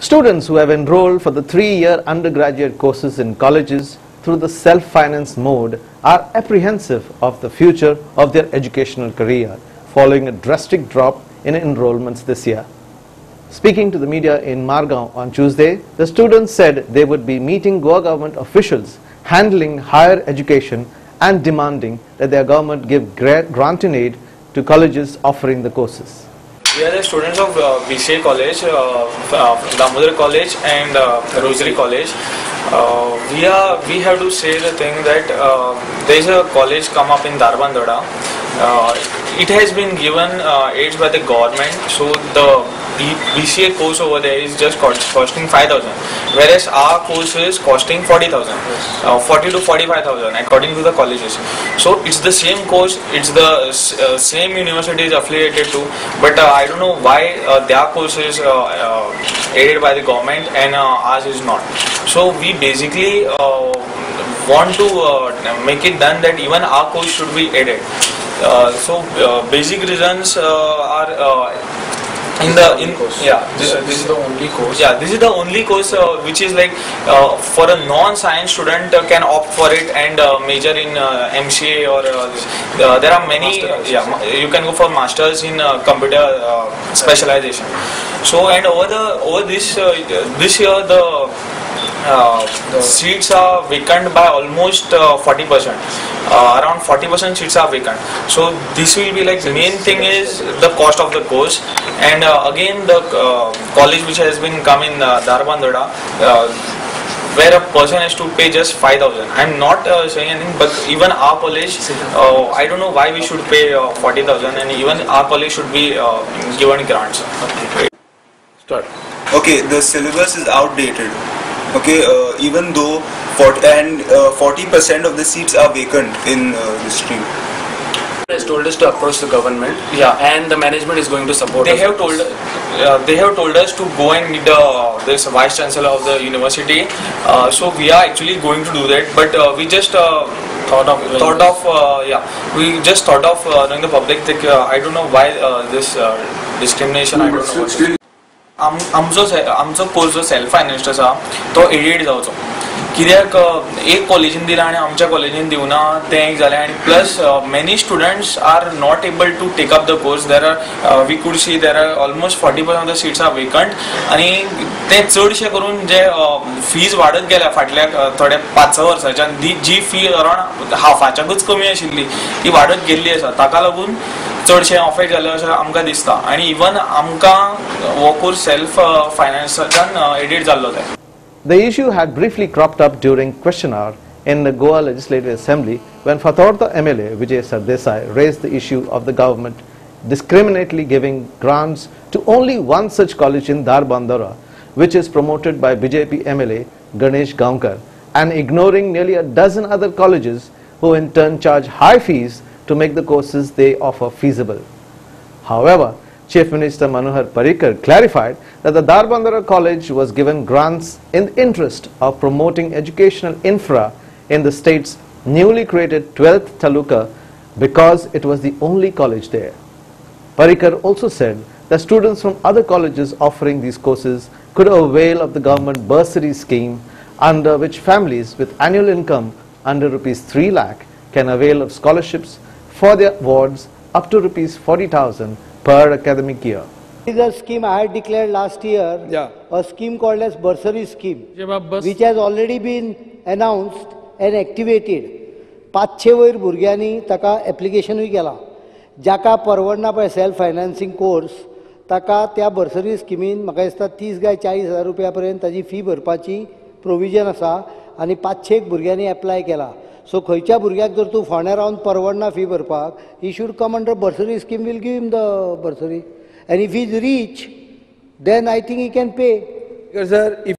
Students who have enrolled for the 3-year undergraduate courses in colleges through the self-finance mode are apprehensive of the future of their educational career following a drastic drop in enrollments this year. Speaking to the media in Margao on Tuesday, the students said they would be meeting Goa government officials handling higher education and demanding that their government give grant in aid to colleges offering the courses. We are the students of BCA College, Damodar College and Rosary College. We have to say the thing that there is a college come up in Darbandara. It has been given aids by the government, so the BCA course over there is just costing 5,000, whereas our course is costing 40,000, 40 to 45,000 according to the colleges. So it's the same course, it's the same university is affiliated to, but I don't know why their course is aided by the government and ours is not. So we basically want to make it done that even our course should be aided. Basic reasons are this is the only course. Yeah, this is the only course which is like for a non-science student can opt for it and major in MCA or there are many. You can go for masters in computer specialization. So and over this year the seats are vacant by almost 40%. Around 40% seats are vacant. So this will be like the main thing is the cost of the course, and again the college which has been come in Darbandara, where a person has to pay just 5,000. I'm not saying anything, but even our college, I don't know why we should pay 40,000, and even our college should be given grants. Okay. Start. Okay, the syllabus is outdated. Okay, even though 40% of the seats are vacant in the stream. Has told us to approach the government, and the management is going to support they us. They have told us to go and meet this vice chancellor of the university. So we are actually going to do that, but we just we just thought of knowing the public that I don't know why this discrimination. I don't know what. आमचो course जो self फायनान्स्ड आसा तो added जावचो, कित्याक एक कॉलेजीन दिला आनी आमच्या कॉलेजीन दिवना तें एक जालें, आनी plus many students are not able to take up the course. There are we could see there are almost 40% of the seats are vacant, आनी ते चडशे करून जे फीज वाडत गेल्या फाटल्या थोड्या 5-6 वर्सांच्यान, जी फी अरावंड हाफाच्याकूच कमी आशिल्ली ती वाडत गेल्ली आसा, ताका लागून चडशे अफेक्ट जाले अशें आमकां दिसता. आनी इवन आमकां हो कोर्स सेल्फ फायनान्साच्यान एडिट जाल्लो जाय. The issue had briefly cropped up during question hour in the Goa Legislative Assembly when Fatorda MLA Vijay Sardesai raised the issue of the government discriminately giving grants to only one such college in Darbandara, which is promoted by BJP MLA Ganesh Gaonkar, and ignoring nearly a dozen other colleges who in turn charge high fees to make the courses they offer feasible. However, Chief Minister Manohar Parrikar clarified that the Darbandara College was given grants in the interest of promoting educational infra in the state's newly created 12th Taluka because it was the only college there. Parrikar also said that students from other colleges offering these courses could avail of the government bursary scheme, under which families with annual income under Rs 3 lakh can avail of scholarships for their wards up to Rs 40,000 per academic year. This is a scheme I had declared last year, a scheme called as bursary scheme, which has already been announced and activated. 500 वयर भुरग्यांनी ताका एप्लिकेशनूय केला. जाका परवडना पळय self financing course, ताका त्या बर्सरी स्किमीन म्हाका दिसता 30 काय 40,000 रुपया पर्यंत ताची फी भरपाची प्रोविजन आसा, आनी 500 भुरग्यांनी एप्लाय केला. सो खंयच्या भुरग्याक जर तूं फोंड्या रावन परवडना फी भरपाक, he should come under bursary scheme, will give him the bursary, and if he is rich, then I think he can pay. Because sir, if